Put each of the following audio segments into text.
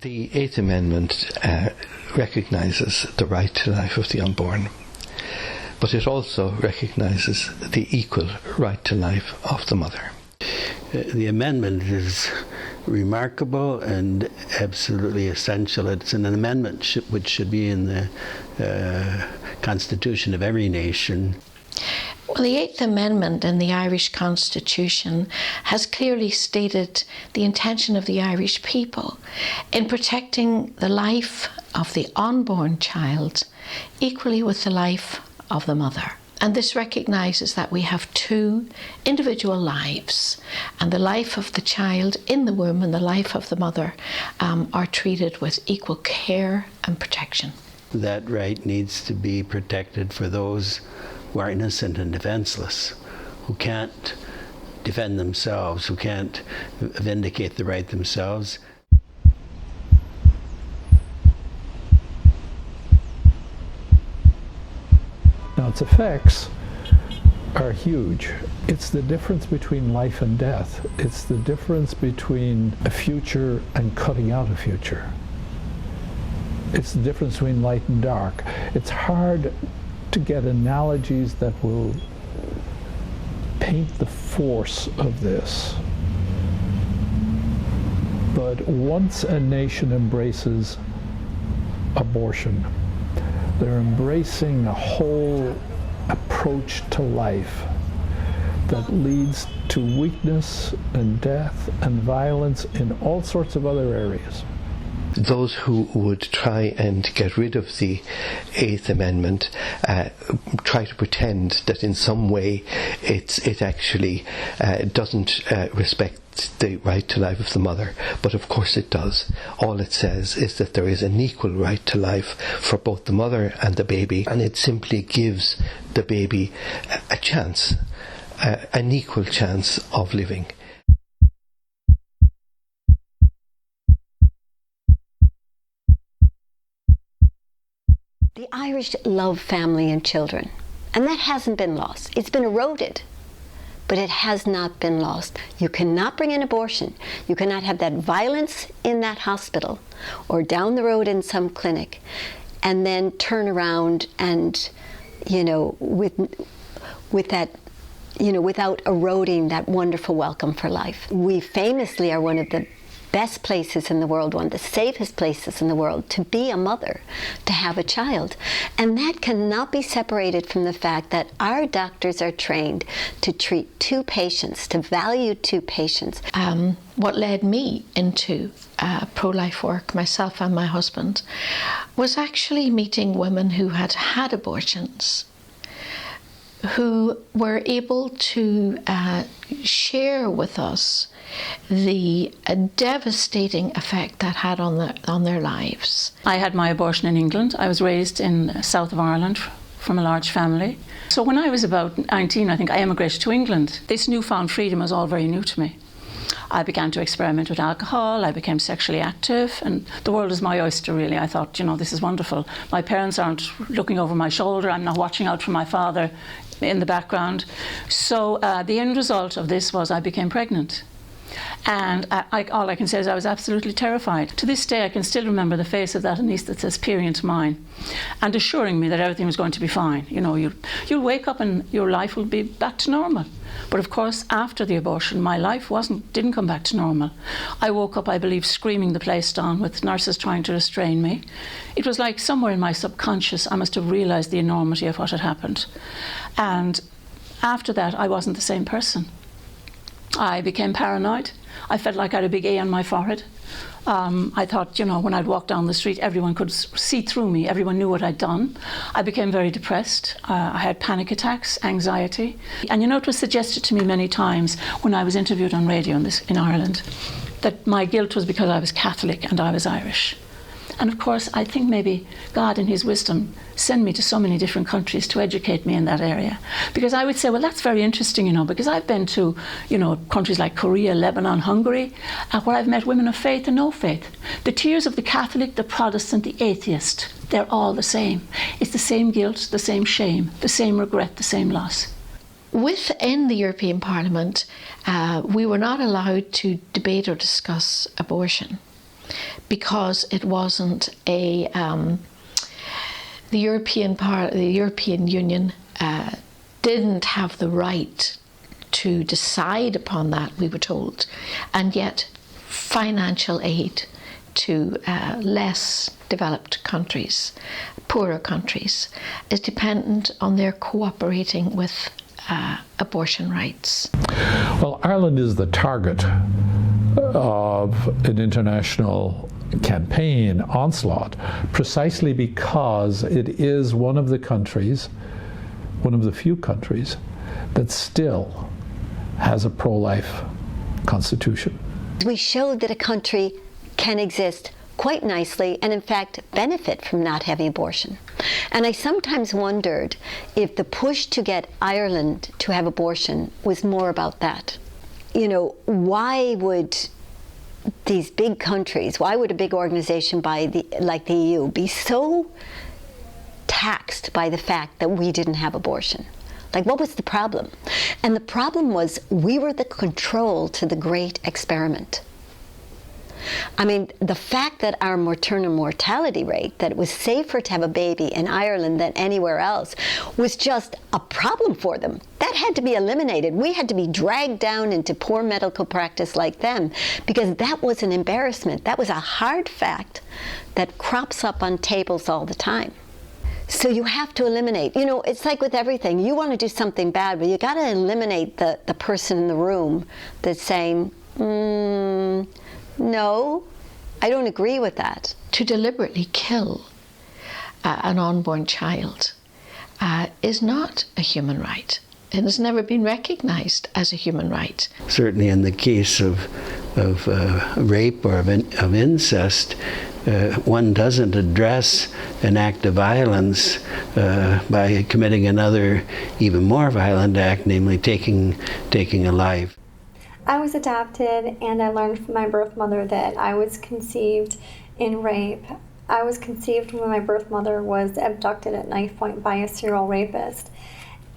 The Eighth Amendment recognises the right to life of the unborn, but it also recognises the equal right to life of the mother. The amendment is remarkable and absolutely essential. It's an amendment which should be in the Constitution of every nation. Well, the Eighth Amendment in the Irish Constitution has clearly stated the intention of the Irish people in protecting the life of the unborn child equally with the life of the mother. And this recognises that we have two individual lives, and the life of the child in the womb and the life of the mother are treated with equal care and protection. That right needs to be protected for those who are innocent and defenseless, who can't defend themselves, who can't vindicate the right themselves. Now, its effects are huge. It's the difference between life and death. It's the difference between a future and cutting out a future. It's the difference between light and dark. It's hard to get analogies that will paint the force of this. But once a nation embraces abortion, they're embracing a whole approach to life that leads to weakness and death and violence in all sorts of other areas. Those who would try and get rid of the Eighth Amendment try to pretend that in some way it actually doesn't respect the right to life of the mother, but of course it does. All it says is that there is an equal right to life for both the mother and the baby, and it simply gives the baby a chance, an equal chance of living. The Irish love family and children, and that hasn't been lost. It's been eroded, but it has not been lost. You cannot bring in abortion. You cannot have that violence in that hospital or down the road in some clinic and then turn around and, with that, without eroding that wonderful welcome for life. We famously are one of the best places in the world, one of the safest places in the world to be a mother, to have a child. And that cannot be separated from the fact that our doctors are trained to treat two patients, to value two patients. What led me into pro-life work, myself and my husband, was actually meeting women who had had abortions, who were able to share with us the devastating effect that had on their lives. I had my abortion in England. I was raised in the south of Ireland from a large family. So when I was about 19, I think, I emigrated to England. This newfound freedom was all very new to me. I began to experiment with alcohol, I became sexually active, and the world is my oyster, really. I thought, this is wonderful. My parents aren't looking over my shoulder, I'm not watching out for my father in the background. So the end result of this was I became pregnant. And all I can say is I was absolutely terrified. To this day, I can still remember the face of that anaesthetist peering into mine and assuring me that everything was going to be fine. You'll wake up and your life will be back to normal. But of course, after the abortion, my life didn't come back to normal. I woke up, I believe, screaming the place down with nurses trying to restrain me. It was like somewhere in my subconscious, I must have realised the enormity of what had happened. And after that, I wasn't the same person. I became paranoid. I felt like I had a big A on my forehead. I thought, when I'd walk down the street, everyone could see through me. Everyone knew what I'd done. I became very depressed. I had panic attacks, anxiety. And it was suggested to me many times when I was interviewed on radio in Ireland that my guilt was because I was Catholic and I was Irish. And of course, I think maybe God in his wisdom sent me to so many different countries to educate me in that area. Because I would say, well, that's very interesting, because I've been to, countries like Korea, Lebanon, Hungary, where I've met women of faith and no faith. The tears of the Catholic, the Protestant, the atheist, they're all the same. It's the same guilt, the same shame, the same regret, the same loss. Within the European Parliament, we were not allowed to debate or discuss abortion. because it wasn't the European Union didn't have the right to decide upon that, we were told, and yet financial aid to less developed countries, poorer countries, is dependent on their cooperating with abortion rights. Well, Ireland is the target of an international campaign onslaught precisely because it is one of the countries, one of the few countries, that still has a pro-life constitution. We showed that a country can exist quite nicely and in fact benefit from not having abortion. And I sometimes wondered if the push to get Ireland to have abortion was more about that. You know, why would these big countries, why would a big organization like the EU be so taxed by the fact that we didn't have abortion? Like, what was the problem? And the problem was we were the control to the great experiment. I mean, the fact that our maternal mortality rate, that it was safer to have a baby in Ireland than anywhere else, was just a problem for them. That had to be eliminated. We had to be dragged down into poor medical practice like them, because that was an embarrassment. That was a hard fact that crops up on tables all the time. So you have to eliminate. You know, it's like with everything. You want to do something bad, but you got to eliminate the person in the room that's saying, no, I don't agree with that. To deliberately kill an unborn child is not a human right. It has never been recognized as a human right. Certainly in the case of rape or of incest, one doesn't address an act of violence by committing another, even more violent act, namely taking a life. I was adopted, and I learned from my birth mother that I was conceived in rape. I was conceived when my birth mother was abducted at knife point by a serial rapist.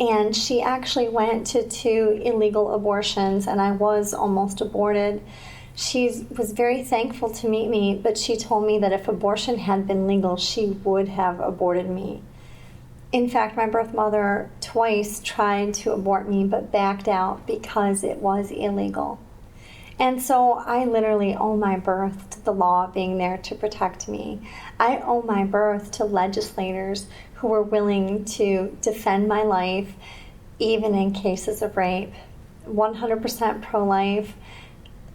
And she actually went to 2 illegal abortions, and I was almost aborted. She was very thankful to meet me, but she told me that if abortion had been legal, she would have aborted me. In fact, my birth mother twice tried to abort me, but backed out because it was illegal. And so I literally owe my birth to the law being there to protect me. I owe my birth to legislators who were willing to defend my life, even in cases of rape. 100% pro-life.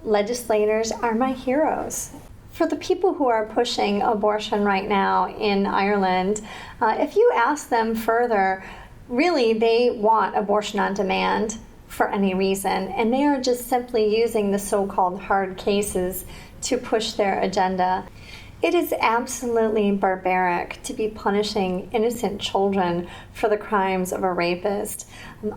Legislators are my heroes. For the people who are pushing abortion right now in Ireland, if you ask them further, really they want abortion on demand for any reason, and they are just simply using the so-called hard cases to push their agenda. It is absolutely barbaric to be punishing innocent children for the crimes of a rapist.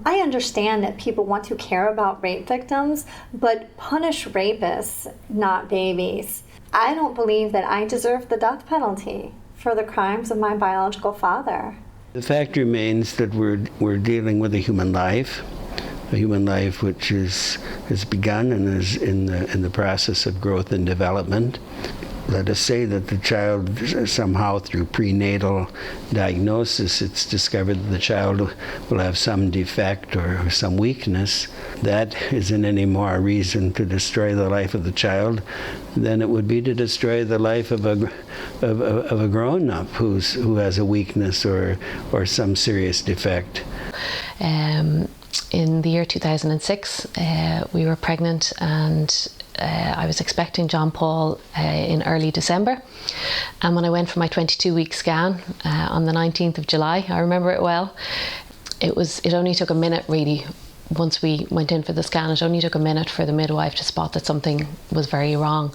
I understand that people want to care about rape victims, but punish rapists, not babies. I don't believe that I deserve the death penalty for the crimes of my biological father. The fact remains that we're dealing with a human life which has begun and is in the process of growth and development. Let us say that the child, somehow through prenatal diagnosis, it's discovered that the child will have some defect or some weakness. That isn't any more a reason to destroy the life of the child than it would be to destroy the life of a grown-up who has a weakness or some serious defect. In the year 2006, we were pregnant, and I was expecting John Paul in early December, and when I went for my 22-week scan on the 19th of July, I remember it well, it only took a minute really. Once we went in for the scan, it only took a minute for the midwife to spot that something was very wrong.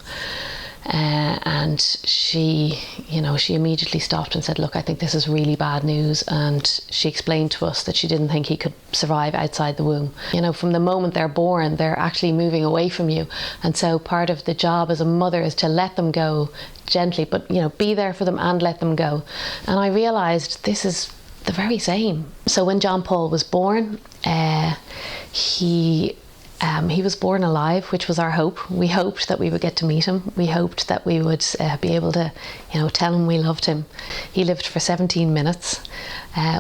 And she immediately stopped and said, look, I think this is really bad news. And she explained to us that she didn't think he could survive outside the womb. You know, from the moment they're born, they're actually moving away from you. And so part of the job as a mother is to let them go gently, but, you know, be there for them and let them go. And I realized this is the very same. So when John Paul was born, he He was born alive, which was our hope. We hoped that we would get to meet him. We hoped that we would be able to, tell him we loved him. He lived for 17 minutes,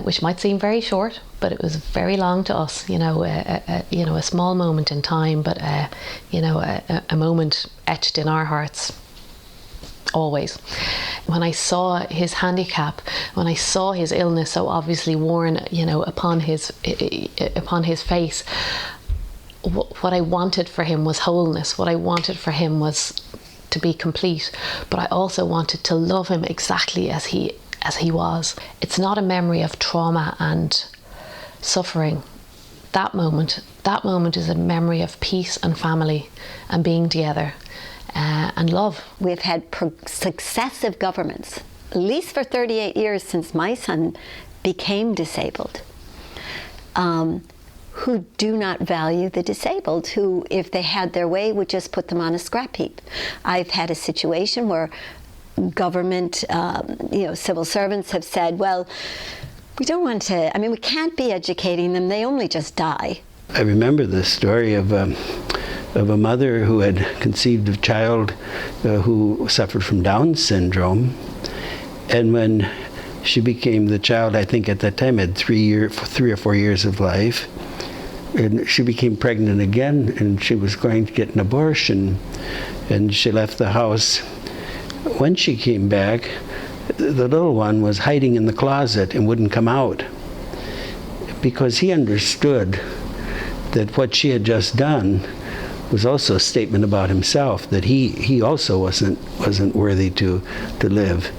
which might seem very short, but it was very long to us. A small moment in time, but a moment etched in our hearts. Always. When I saw his handicap, when I saw his illness so obviously worn, upon his face, what I wanted for him was wholeness. What I wanted for him was to be complete, but I also wanted to love him exactly as he was. It's not a memory of trauma and suffering. That moment is a memory of peace and family and being together. And love. We've had successive governments, at least for 38 years since my son became disabled, who do not value the disabled, who, if they had their way, would just put them on a scrap heap. I've had a situation where government, civil servants have said, well, we don't want to, we can't be educating them, they only just die. I remember the story of a mother who had conceived a child who suffered from Down syndrome, and when she became, the child I think at that time had 3 or 4 years of life, and she became pregnant again, and she was going to get an abortion, and she left the house. When she came back, the little one was hiding in the closet and wouldn't come out, because he understood that what she had just done was also a statement about himself, that he also wasn't worthy to live.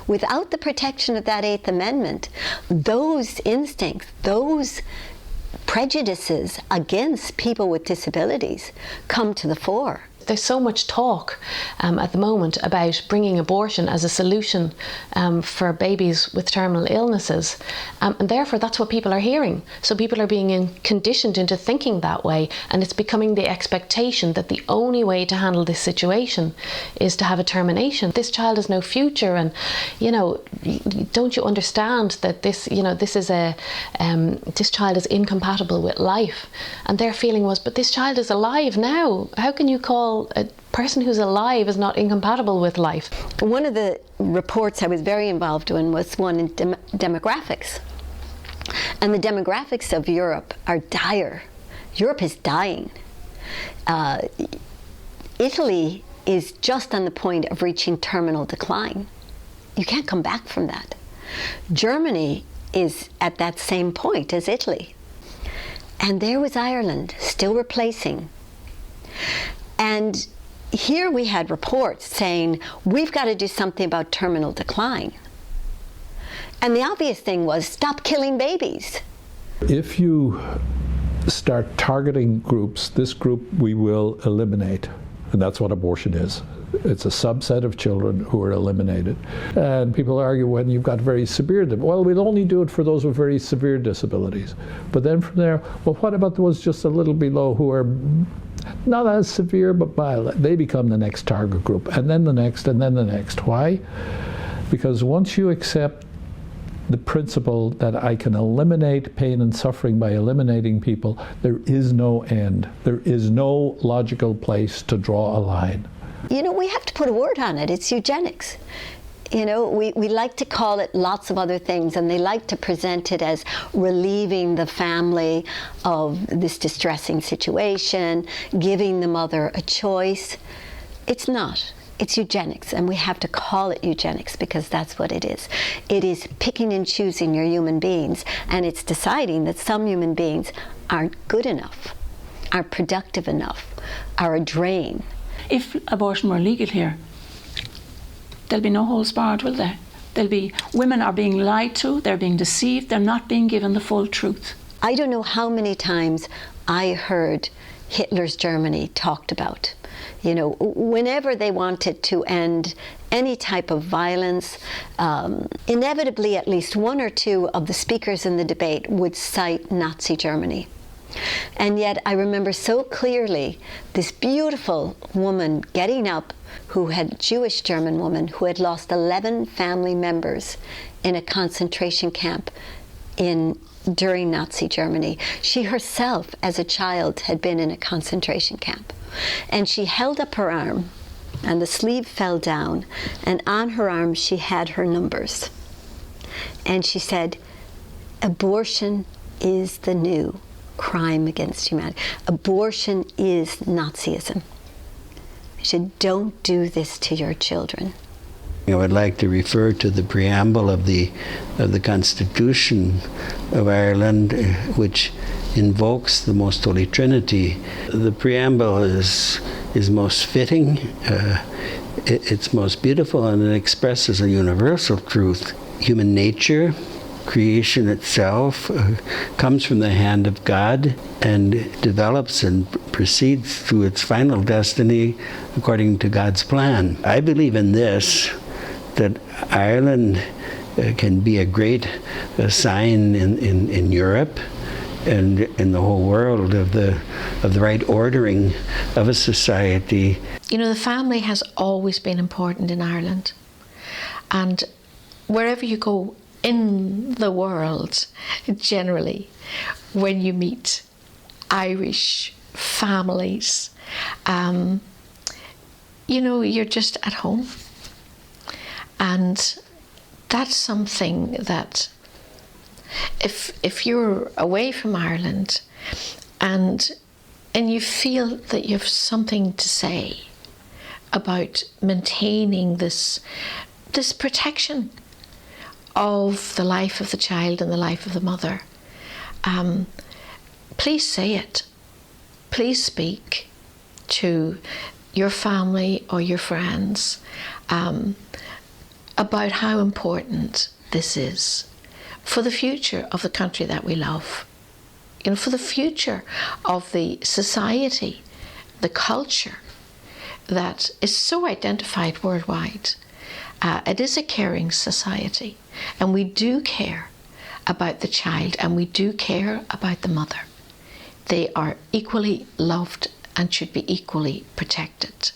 Without the protection of that Eighth Amendment, those instincts, those prejudices against people with disabilities come to the fore. There's so much talk at the moment about bringing abortion as a solution for babies with terminal illnesses, and therefore that's what people are hearing. So people are being conditioned into thinking that way, and it's becoming the expectation that the only way to handle this situation is to have a termination. This child has no future, and don't you understand that this child is incompatible with life? And their feeling was, but this child is alive now. How can you call a person who's alive is not incompatible with life? One of the reports I was very involved in was one in demographics. And the demographics of Europe are dire. Europe is dying. Italy is just on the point of reaching terminal decline. You can't come back from that. Germany is at that same point as Italy. And there was Ireland, still replacing. And here we had reports saying, we've got to do something about terminal decline. And the obvious thing was, stop killing babies. If you start targeting groups, this group we will eliminate. And that's what abortion is. It's a subset of children who are eliminated. And people argue, when you've got very severe, well, we'll only do it for those with very severe disabilities. But then from there, well, what about those just a little below who are not as severe but mild? They become the next target group, and then the next, and then the next. Why? Because once you accept the principle that I can eliminate pain and suffering by eliminating people, there is no end. There is no logical place to draw a line. We have to put a word on it. It's eugenics. We like to call it lots of other things, and they like to present it as relieving the family of this distressing situation, giving the mother a choice. It's not. It's eugenics, and we have to call it eugenics because that's what it is. It is picking and choosing your human beings, and it's deciding that some human beings aren't good enough, aren't productive enough, are a drain. If abortion were legal here, there'll be no holds barred, will there? Women are being lied to, they're being deceived, they're not being given the full truth. I don't know how many times I heard Hitler's Germany talked about. Whenever they wanted to end any type of violence, inevitably at least one or two of the speakers in the debate would cite Nazi Germany. And yet I remember so clearly this beautiful woman getting up, Jewish German woman, who had lost 11 family members in a concentration camp in during Nazi Germany. She herself, as a child, had been in a concentration camp. And she held up her arm, and the sleeve fell down, and on her arm she had her numbers. And she said, abortion is the new crime against humanity. Abortion is Nazism. She said, don't do this to your children. I would like to refer to the preamble of the Constitution of Ireland, which invokes the Most Holy Trinity. The preamble is most fitting, it's most beautiful, and it expresses a universal truth. Human nature, creation itself, comes from the hand of God and develops and proceeds through its final destiny according to God's plan. I believe in this, that Ireland can be a great sign in Europe and in the whole world of the right ordering of a society. You know, the family has always been important in Ireland, and wherever you go in the world, generally, when you meet Irish families, you know, you're just at home. And that's something that if you're away from Ireland and you feel that you have something to say about maintaining this protection of the life of the child and the life of the mother, please say it. Please speak to your family or your friends about how important this is for the future of the country that we love, you know, for the future of the society, the culture that is so identified worldwide. It is a caring society, and we do care about the child, and we do care about the mother. They are equally loved and should be equally protected.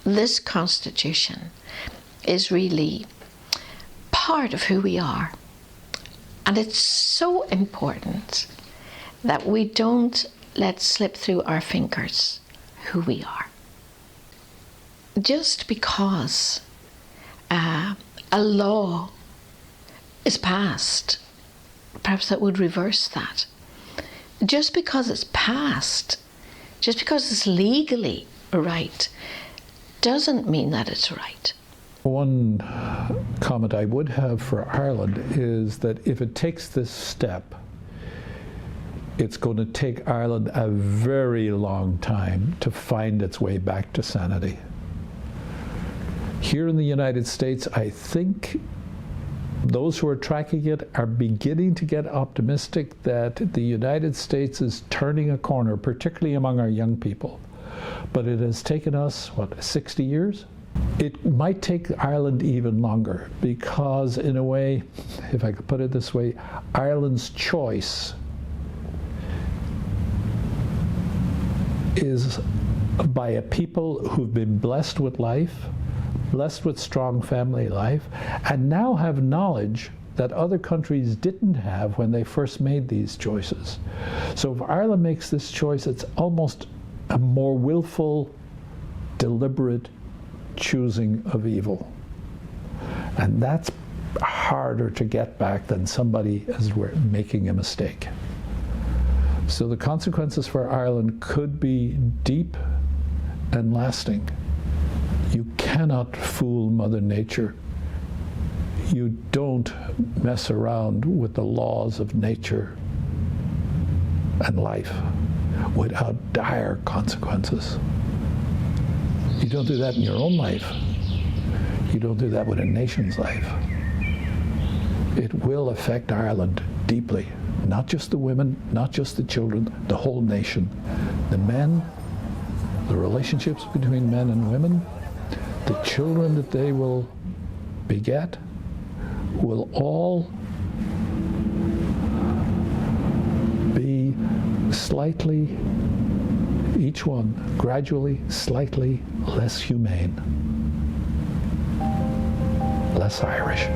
This Constitution is really part of who we are, and it's so important that we don't let slip through our fingers who we are. Just because a law is passed, perhaps that would reverse that. Just because it's passed, just because it's legally right, doesn't mean that it's right. One comment I would have for Ireland is that if it takes this step, it's going to take Ireland a very long time to find its way back to sanity. Here in the United States, I think those who are tracking it are beginning to get optimistic that the United States is turning a corner, particularly among our young people. But it has taken us, 60 years? It might take Ireland even longer because, in a way, if I could put it this way, Ireland's choice is by a people who've been blessed with life, blessed with strong family life, and now have knowledge that other countries didn't have when they first made these choices. So if Ireland makes this choice, it's almost a more willful, deliberate choosing of evil. And that's harder to get back than somebody as we're making a mistake. So the consequences for Ireland could be deep and lasting. You cannot fool Mother Nature. You don't mess around with the laws of nature and life without dire consequences. You don't do that in your own life. You don't do that with a nation's life. It will affect Ireland deeply. Not just the women, not just the children, the whole nation. The men, the relationships between men and women, the children that they will beget will all be slightly, each one gradually, slightly less humane, less Irish.